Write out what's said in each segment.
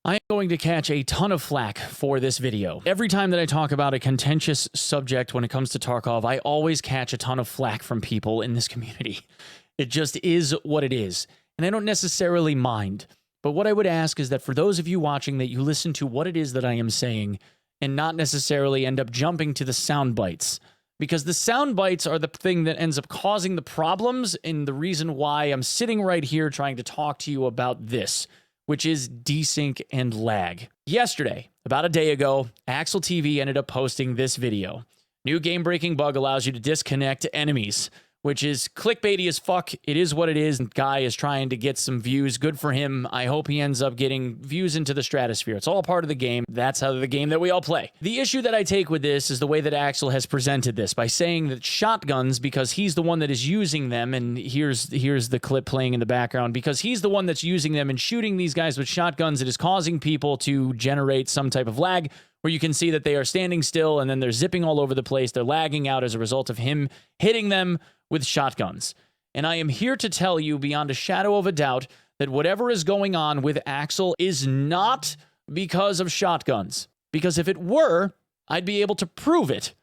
I am going to catch a ton of flack for this video. Every time that I talk about a contentious subject when it comes to Tarkov, I always catch a ton of flack from people in this community. It just is what it is. And I don't necessarily mind. But what I would ask is that for those of you watching, that you listen to what it is that I am saying and not necessarily end up jumping to the sound bites. Because the sound bites are the thing that ends up causing the problems and the reason why I'm sitting right here trying to talk to you about this, which is desync and lag. Yesterday, about a day ago, Axel TV ended up posting this video. New game-breaking bug allows you to disconnect enemies, which is clickbaity as fuck. It is what it is. Guy is trying to get some views. Good for him. I hope he ends up getting views into the stratosphere. It's all part of the game. That's how the game that we all play. The issue that I take with this is the way that Axel has presented this by saying that shotguns, because he's the one that is using them, and here's the clip playing in the background, because he's the one that's using them and shooting these guys with shotguns, it is causing people to generate some type of lag, where you can see that they are standing still and then they're zipping all over the place. They're lagging out as a result of him hitting them with shotguns. And I am here to tell you beyond a shadow of a doubt that whatever is going on with Axel is not because of shotguns. Because if it were, I'd be able to prove it.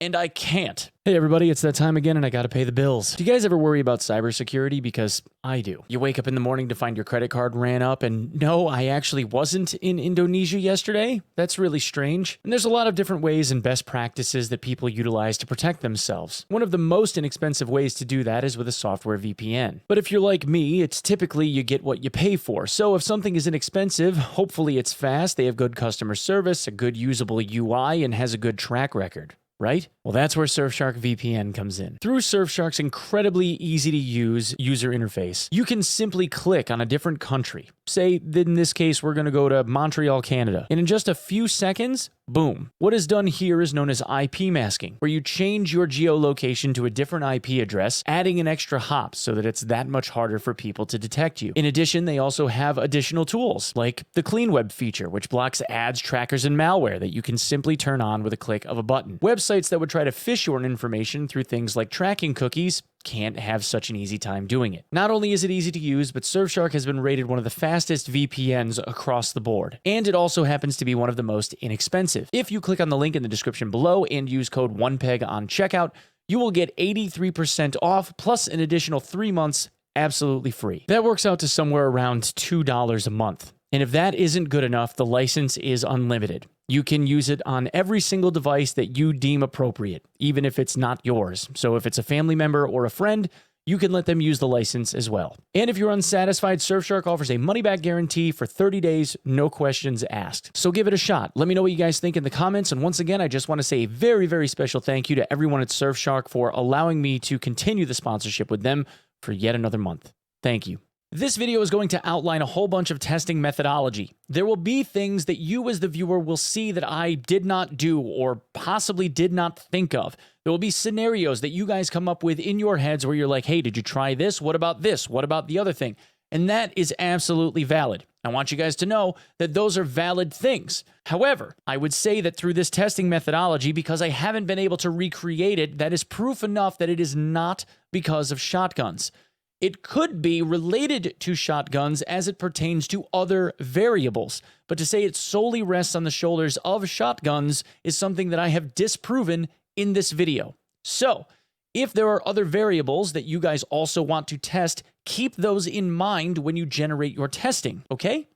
And I can't. Hey everybody, it's that time again and I gotta pay the bills. Do you guys ever worry about cybersecurity? Because I do. You wake up in the morning to find your credit card ran up and no, I actually wasn't in Indonesia yesterday. That's really strange. And there's a lot of different ways and best practices that people utilize to protect themselves. One of the most inexpensive ways to do that is with a software VPN. But if you're like me, it's typically you get what you pay for. So if something is inexpensive, hopefully it's fast, they have good customer service, a good usable UI, and has a good track record. Right? Well, that's where Surfshark VPN comes in. Through Surfshark's incredibly easy to use user interface, you can simply click on a different country. Say, in this case, we're going to go to Montreal, Canada. And in just a few seconds, boom. What is done here is known as IP masking, where you change your geolocation to a different IP address, adding an extra hop so that it's that much harder for people to detect you. In addition, they also have additional tools, like the Clean Web feature, which blocks ads, trackers, and malware that you can simply turn on with a click of a button. Websites that would try to phish your information through things like tracking cookies can't have such an easy time doing it. Not only is it easy to use, but Surfshark has been rated one of the fastest VPNs across the board. And it also happens to be one of the most inexpensive. If you click on the link in the description below and use code Onepeg on checkout, you will get 83% off plus an additional 3 months absolutely free. That works out to somewhere around $2 a month. And if that isn't good enough, the license is unlimited. You can use it on every single device that you deem appropriate, even if it's not yours. So if it's a family member or a friend, you can let them use the license as well. And if you're unsatisfied, Surfshark offers a money-back guarantee for 30 days, no questions asked. So give it a shot. Let me know what you guys think in the comments. And once again, I just want to say a very, very special thank you to everyone at Surfshark for allowing me to continue the sponsorship with them for yet another month. Thank you. This video is going to outline a whole bunch of testing methodology. There will be things that you as the viewer will see that I did not do or possibly did not think of. There will be scenarios that you guys come up with in your heads where you're like, hey, did you try this? What about this? What about the other thing? And that is absolutely valid. I want you guys to know that those are valid things. However, I would say that through this testing methodology, because I haven't been able to recreate it, that is proof enough that it is not because of shotguns. It could be related to shotguns as it pertains to other variables, but to say it solely rests on the shoulders of shotguns is something that I have disproven in this video. So, if there are other variables that you guys also want to test, keep those in mind when you generate your testing, okay?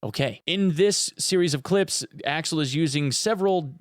Okay. In this series of clips, Axel is using several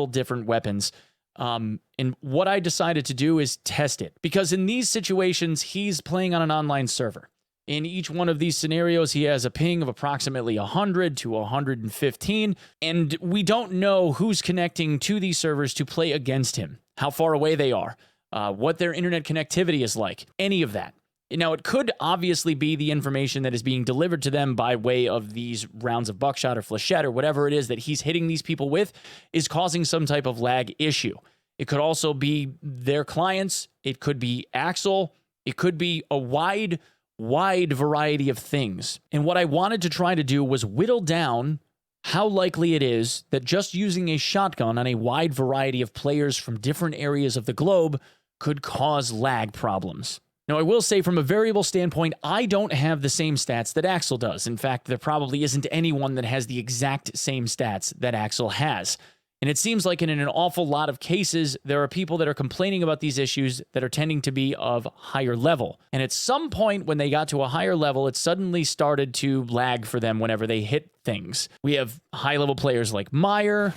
different weapons. And what I decided to do is test it, because in these situations, he's playing on an online server. In each one of these scenarios, he has a ping of approximately 100 to 115, and we don't know who's connecting to these servers to play against him, how far away they are, what their internet connectivity is like, any of that. Now, it could obviously be the information that is being delivered to them by way of these rounds of buckshot or flechette or whatever it is that he's hitting these people with is causing some type of lag issue. It could also be their clients. It could be Axel. It could be a wide variety of things. And what I wanted to try to do was whittle down how likely it is that just using a shotgun on a wide variety of players from different areas of the globe could cause lag problems. Now, I will say from a variable standpoint, I don't have the same stats that Axel does. In fact, there probably isn't anyone that has the exact same stats that Axel has. And it seems like in an awful lot of cases, there are people that are complaining about these issues that are tending to be of higher level. And at some point when they got to a higher level, it suddenly started to lag for them whenever they hit things. We have high-level players like Meyer.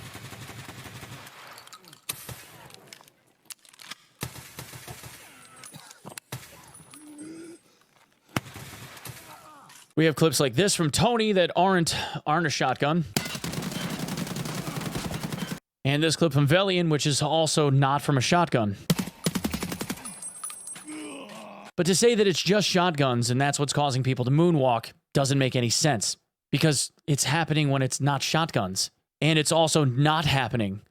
We have clips like this from Tony that aren't a shotgun. And this clip from Velian, which is also not from a shotgun. But to say that it's just shotguns and that's what's causing people to moonwalk doesn't make any sense. Because it's happening when it's not shotguns. And it's also not happening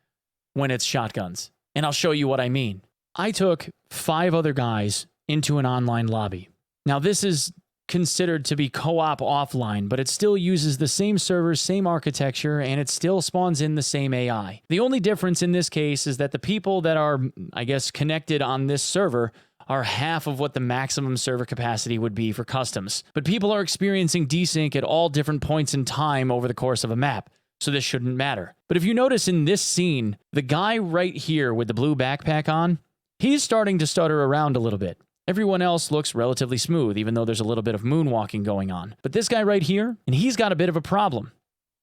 when it's shotguns. And I'll show you what I mean. I took 5 other guys into an online lobby. Now this is considered to be co-op offline, but it still uses the same servers, same architecture, and it still spawns in the same AI. The only difference in this case is that the people that are, I guess, connected on this server are half of what the maximum server capacity would be for customs. But people are experiencing desync at all different points in time over the course of a map, so this shouldn't matter. But if you notice in this scene, the guy right here with the blue backpack on, he's starting to stutter around a little bit. Everyone else looks relatively smooth, even though there's a little bit of moonwalking going on. But this guy right here, and he's got a bit of a problem.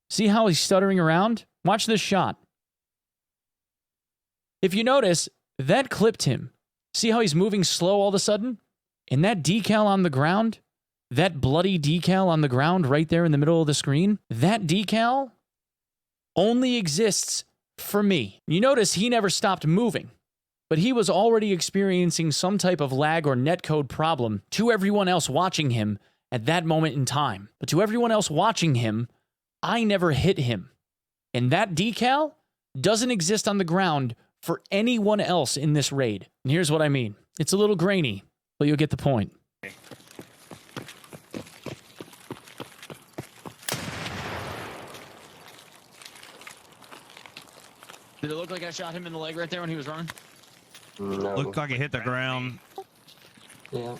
See how he's stuttering around? Watch this shot. If you notice, that clipped him. See how he's moving slow all of a sudden? And that decal on the ground, that bloody decal on the ground right there in the middle of the screen, that decal only exists for me. You notice he never stopped moving. But he was already experiencing some type of lag or netcode problem to everyone else watching him at that moment in time. But to everyone else watching him, I never hit him. And that decal doesn't exist on the ground for anyone else in this raid. And here's what I mean. It's a little grainy, but you'll get the point. Did it look like I shot him in the leg right there when he was running? No. Looked like it hit the ground. Yeah.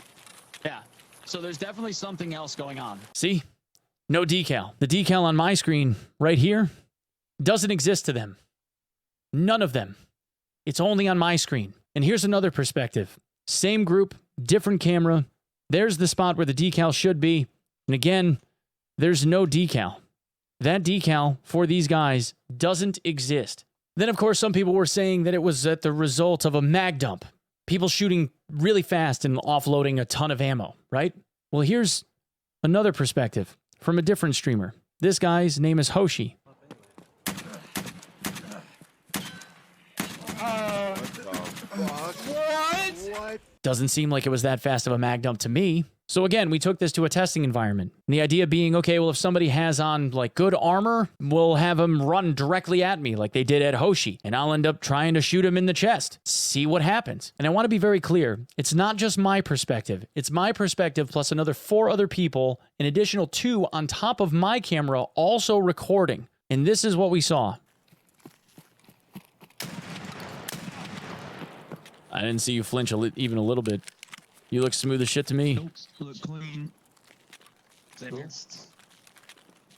Yeah. So there's definitely something else going on. See? No decal. The decal on my screen right here doesn't exist to them. None of them. It's only on my screen. And here's another perspective. Same group, different camera. There's the spot where the decal should be. And again, there's no decal. That decal for these guys doesn't exist. Then, of course, some people were saying that it was at the result of a mag dump. People shooting really fast and offloading a ton of ammo, right? Well, here's another perspective from a different streamer. This guy's name is Hoshi. What? Doesn't seem like it was that fast of a mag dump to me. So again, we took this to a testing environment. And the idea being, okay, well, if somebody has on like good armor, we'll have them run directly at me like they did at Hoshi. And I'll end up trying to shoot him in the chest. See what happens. And I want to be very clear. It's not just my perspective. It's my perspective plus another 4 other people, an additional 2 on top of my camera also recording. And this is what we saw. I didn't see you flinch even a little bit. You look smooth as shit to me. Nope, look clean.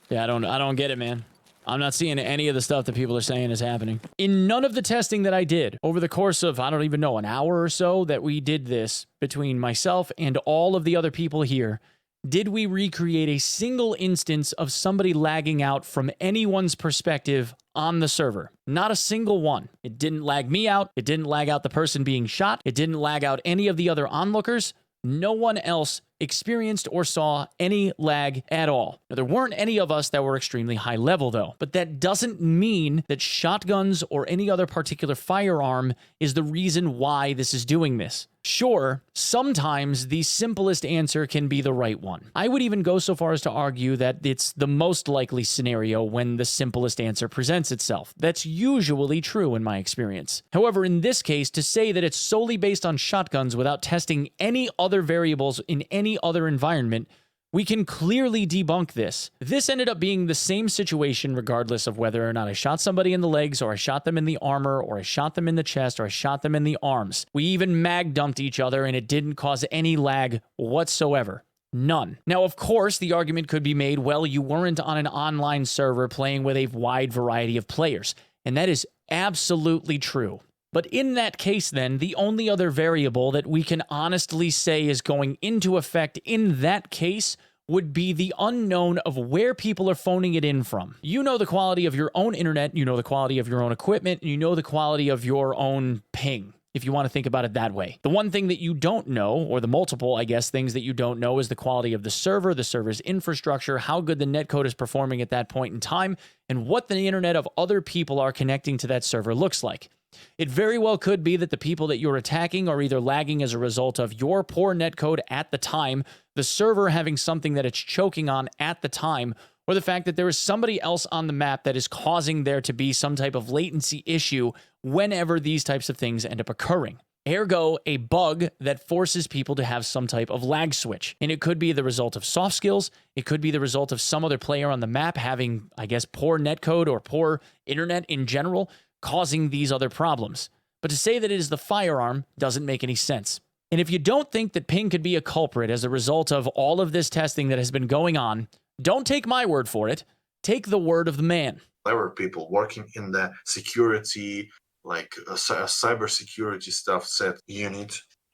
Yeah, I don't get it, man. I'm not seeing any of the stuff that people are saying is happening. In none of the testing that I did over the course of, I don't even know, an hour or so that we did this between myself and all of the other people here, did we recreate a single instance of somebody lagging out from anyone's perspective on the server. Not a single one. It didn't lag me out. It didn't lag out the person being shot. It didn't lag out any of the other onlookers. No one else experienced or saw any lag at all. Now, there weren't any of us that were extremely high level, though. But that doesn't mean that shotguns or any other particular firearm is the reason why this is doing this. Sure, sometimes the simplest answer can be the right one. I would even go so far as to argue that it's the most likely scenario when the simplest answer presents itself. That's usually true in my experience. However, in this case, to say that it's solely based on shotguns without testing any other variables in any other environment We can clearly debunk this. This ended up being the same situation regardless of whether or not I shot somebody in the legs, or I shot them in the armor, or I shot them in the chest, or I shot them in the arms. We even mag dumped each other and it didn't cause any lag whatsoever. None. Now, of course, the argument could be made, well, you weren't on an online server playing with a wide variety of players. And that is absolutely true. But in that case, then, the only other variable that we can honestly say is going into effect in that case would be the unknown of where people are phoning it in from. You know the quality of your own internet, you know the quality of your own equipment, and you know the quality of your own ping, if you want to think about it that way. The one thing that you don't know, or the multiple, I guess, things that you don't know, is the quality of the server's infrastructure, how good the netcode is performing at that point in time, and what the internet of other people are connecting to that server looks like. It very well could be that the people that you're attacking are either lagging as a result of your poor netcode at the time, the server having something that it's choking on at the time, or the fact that there is somebody else on the map that is causing there to be some type of latency issue whenever these types of things end up occurring. Ergo, a bug that forces people to have some type of lag switch. And it could be the result of soft skills. It could be the result of some other player on the map having, I guess, poor netcode or poor internet in general, causing these other problems. But to say that it is the firearm doesn't make any sense. And if you don't think that ping could be a culprit as a result of all of this testing that has been going on, don't take my word for it. Take the word of the man. Clever people working in the security, like cyber security stuff, said you need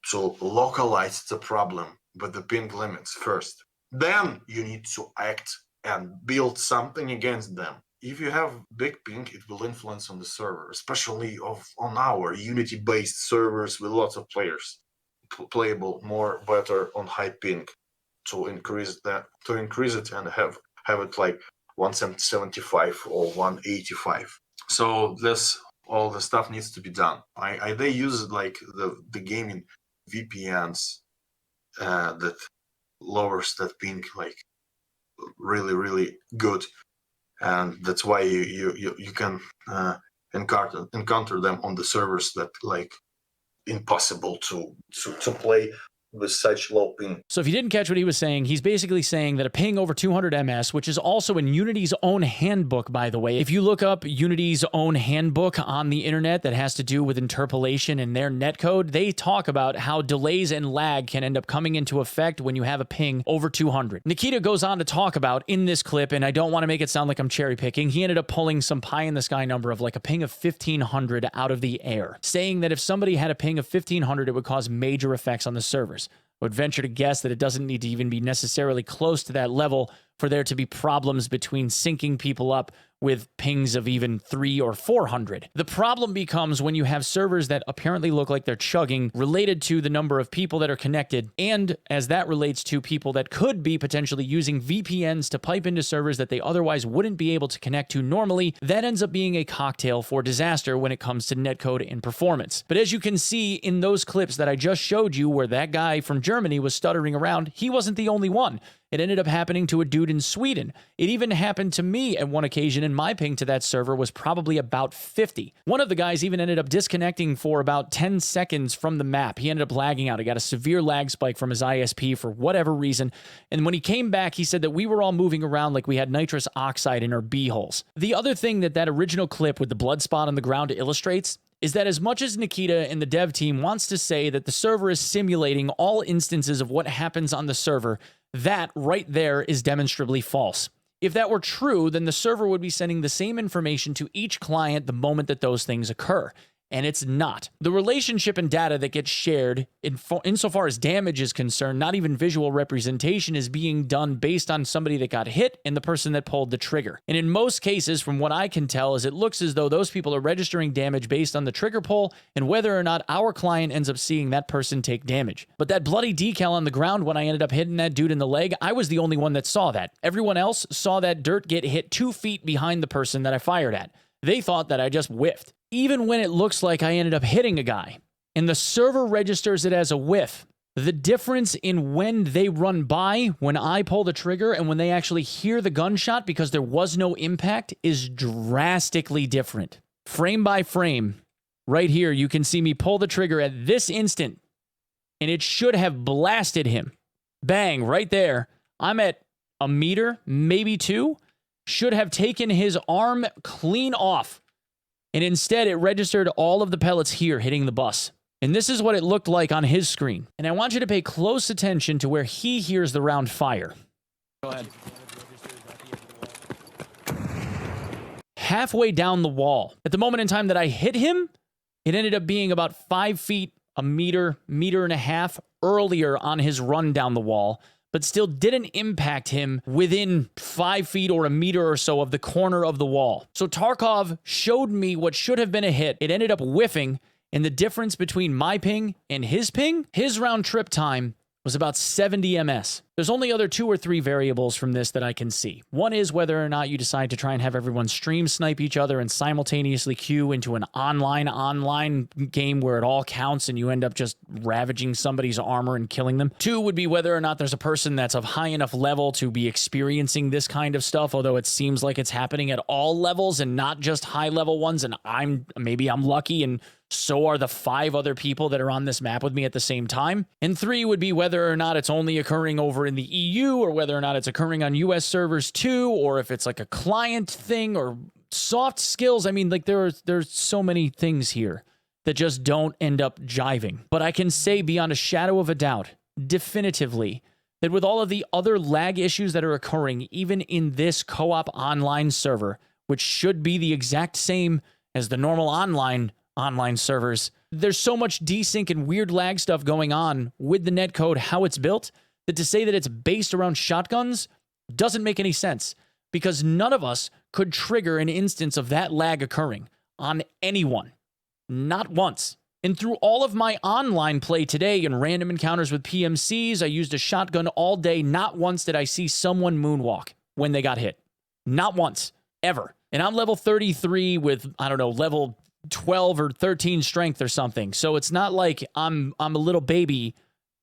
to localize the problem with the ping limits first. Then you need to act and build something against them. If you have big ping, it will influence on the server, especially on our Unity-based servers with lots of players, playable more better on high ping, to increase it and have it like 175 or 185. So all the stuff needs to be done. They use like the gaming VPNs that lowers that ping like really good. And that's why you can encounter them on the servers that like impossible to play with such low ping. So if you didn't catch what he was saying, he's basically saying that a ping over 200 ms, which is also in Unity's own handbook, by the way. If you look up Unity's own handbook on the internet that has to do with interpolation and their netcode, they talk about how delays and lag can end up coming into effect when you have a ping over 200. Nikita goes on to talk about in this clip, and I don't want to make it sound like I'm cherry picking, he ended up pulling some pie in the sky number of like a ping of 1500 out of the air, saying that if somebody had a ping of 1500, it would cause major effects on the servers. I would venture to guess that it doesn't need to even be necessarily close to that level for there to be problems between syncing people up with pings of even 300 or 400. The problem becomes when you have servers that apparently look like they're chugging related to the number of people that are connected, and as that relates to people that could be potentially using VPNs to pipe into servers that they otherwise wouldn't be able to connect to normally, that ends up being a cocktail for disaster when it comes to netcode and performance. But as you can see in those clips that I just showed you where that guy from Germany was stuttering around, he wasn't the only one. It ended up happening to a dude in Sweden. It even happened to me at one occasion, and my ping to that server was probably about 50. One of the guys even ended up disconnecting for about 10 seconds from the map. He ended up lagging out. He got a severe lag spike from his ISP for whatever reason. And when he came back, he said that we were all moving around like we had nitrous oxide in our b-holes. The other thing that original clip with the blood spot on the ground illustrates is that as much as Nikita and the dev team wants to say that the server is simulating all instances of what happens on the server, that right there is demonstrably false. If that were true, then the server would be sending the same information to each client the moment that those things occur. And it's not. The relationship and data that gets shared, insofar as damage is concerned, not even visual representation, is being done based on somebody that got hit and the person that pulled the trigger. And in most cases, from what I can tell, is it looks as though those people are registering damage based on the trigger pull and whether or not our client ends up seeing that person take damage. But that bloody decal on the ground when I ended up hitting that dude in the leg, I was the only one that saw that. Everyone else saw that dirt get hit 2 feet behind the person that I fired at. They thought that I just whiffed. Even when it looks like I ended up hitting a guy, and the server registers it as a whiff, the difference in when they run by, when I pull the trigger, and when they actually hear the gunshot because there was no impact is drastically different. Frame by frame, right here, you can see me pull the trigger at this instant, and it should have blasted him. Bang, right there. I'm at a meter, maybe 2, should have taken his arm clean off. And instead, it registered all of the pellets here hitting the bus. And this is what it looked like on his screen. And I want you to pay close attention to where he hears the round fire. Go ahead. Halfway down the wall. At the moment in time that I hit him, it ended up being about 5 feet, a meter, meter and a half earlier on his run down the wall, but still didn't impact him within 5 feet or a meter or so of the corner of the wall. So Tarkov showed me what should have been a hit. It ended up whiffing, and the difference between my ping and his ping, his round trip time was about 70 ms. There's only other 2 or 3 variables from this that I can see. One is whether or not you decide to try and have everyone stream snipe each other and simultaneously queue into an online game where it all counts and you end up just ravaging somebody's armor and killing them. 2 would be whether or not there's a person that's of high enough level to be experiencing this kind of stuff, although it seems like it's happening at all levels and not just high level ones, and maybe I'm lucky and so are the 5 other people that are on this map with me at the same time. And 3 would be whether or not it's only occurring over in the EU, or whether or not it's occurring on US servers too, or if it's like a client thing or soft skills. I mean, like there's so many things here that just don't end up jiving. But I can say beyond a shadow of a doubt, definitively, that with all of the other lag issues that are occurring, even in this co-op online server, which should be the exact same as the normal online servers, there's so much desync and weird lag stuff going on with the netcode, how it's built, that to say that it's based around shotguns doesn't make any sense, because none of us could trigger an instance of that lag occurring on anyone. Not once. And through all of my online play today and random encounters with PMCs, I used a shotgun all day. Not once did I see someone moonwalk when they got hit. Not once. Ever. And I'm level 33 with, I don't know, level 12 or 13 strength or something. So it's not like I'm a little baby.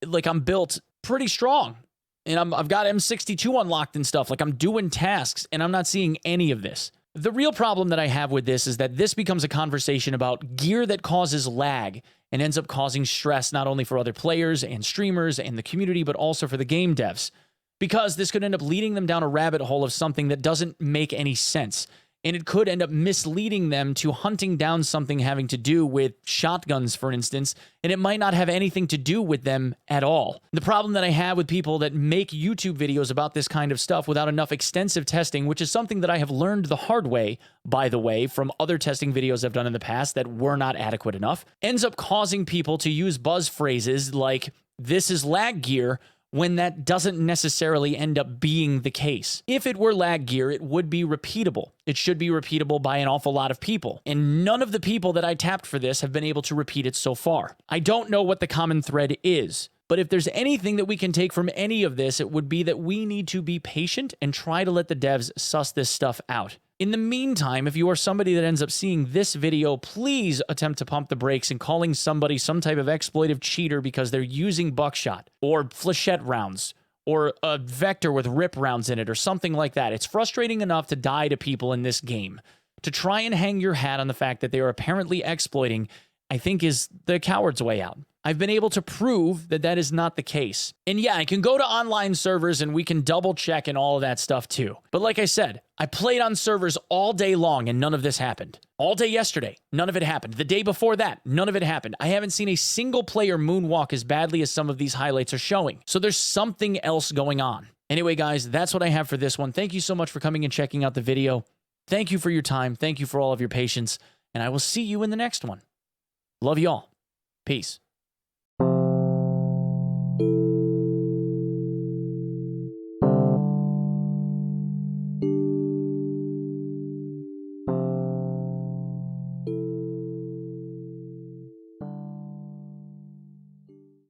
Like, I'm built pretty strong. And I've got M62 unlocked and stuff. Like, I'm doing tasks and I'm not seeing any of this. The real problem that I have with this is that this becomes a conversation about gear that causes lag and ends up causing stress not only for other players and streamers and the community, but also for the game devs. Because this could end up leading them down a rabbit hole of something that doesn't make any sense. And it could end up misleading them to hunting down something having to do with shotguns, for instance, and it might not have anything to do with them at all. The problem that I have with people that make YouTube videos about this kind of stuff without enough extensive testing, which is something that I have learned the hard way, by the way, from other testing videos I've done in the past that were not adequate enough, ends up causing people to use buzz phrases like, "This is lag gear," when that doesn't necessarily end up being the case. If it were lag gear, it would be repeatable. It should be repeatable by an awful lot of people. And none of the people that I tapped for this have been able to repeat it so far. I don't know what the common thread is, but if there's anything that we can take from any of this, it would be that we need to be patient and try to let the devs suss this stuff out. In the meantime, if you are somebody that ends up seeing this video, please attempt to pump the brakes and calling somebody some type of exploitive cheater because they're using buckshot or flechette rounds or a vector with rip rounds in it or something like that. It's frustrating enough to die to people in this game. To try and hang your hat on the fact that they are apparently exploiting, I think, is the coward's way out. I've been able to prove that that is not the case. And yeah, I can go to online servers and we can double check and all of that stuff too. But like I said, I played on servers all day long and none of this happened. All day yesterday, none of it happened. The day before that, none of it happened. I haven't seen a single player moonwalk as badly as some of these highlights are showing. So there's something else going on. Anyway, guys, that's what I have for this one. Thank you so much for coming and checking out the video. Thank you for your time. Thank you for all of your patience. And I will see you in the next one. Love y'all. Peace.